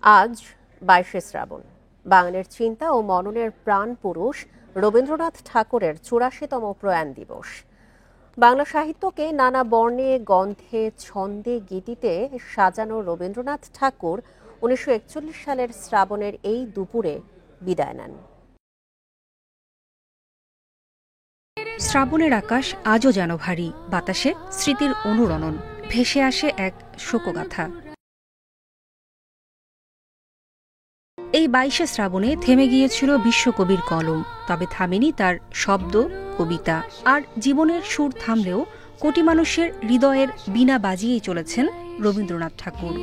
আজ 22শে শ্রাবণ, বাঙালির চিন্তা ও মননের প্রাণ পুরুষ রবীন্দ্রনাথ ঠাকুরের ৮৪তম প্রয়াণ দিবস। বাংলা সাহিত্যকে নানা বর্ণে, গন্ধে, ছন্দে, গীতিতে সাজানো রবীন্দ্রনাথ ঠাকুর ১৯৪১ সালের শ্রাবণের এই দুপুরে বিদায় নেন। শ্রাবণের আকাশ আজও যেন ভারী, বাতাসে স্মৃতির অনুরণন, ভেসে আসে এক শোকগাথা। এই ২২শে শ্রাবণে থেমে গিয়েছিল বিশ্বকবির কলম, তবে থামেনি তার শব্দ, কবিতা আর জীবনের সুর থামলেও কোটি মানুষের হৃদয়ের বীণা বাজিয়েই চলেছেন রবীন্দ্রনাথ ঠাকুর।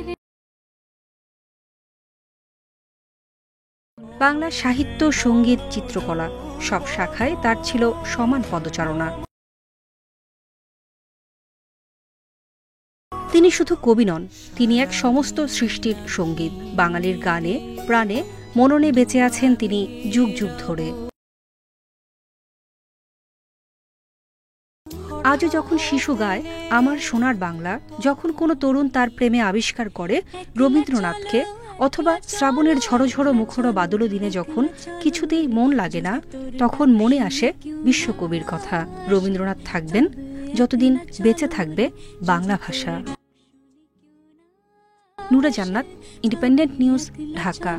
বাংলা সাহিত্য, সঙ্গীত, চিত্রকলা সব শাখায় তার ছিল সমান পদচারণা। তিনি শুধু কবি নন, তিনি এক সমস্ত সৃষ্টির সঙ্গীত। বাঙালির গানে, প্রাণে, মননে বেঁচে আছেন তিনি যুগ যুগ ধরে। আজও যখন শিশু গায় আমার সোনার বাংলা, যখন কোনো তরুণ তার প্রেমে আবিষ্কার করে রবীন্দ্রনাথকে, অথবা শ্রাবণের ঝড়ো ঝড়ো মুখর বাদল দিনে যখন কিছুতেই মন লাগে না, তখন মনে আসে বিশ্বকবির কথা। রবীন্দ্রনাথ থাকবেন যতদিন বেঁচে থাকবে বাংলা ভাষা। নুরা জান্নাত, ইন্ডিপেন্ডেন্ট নিউজ, ঢাকা।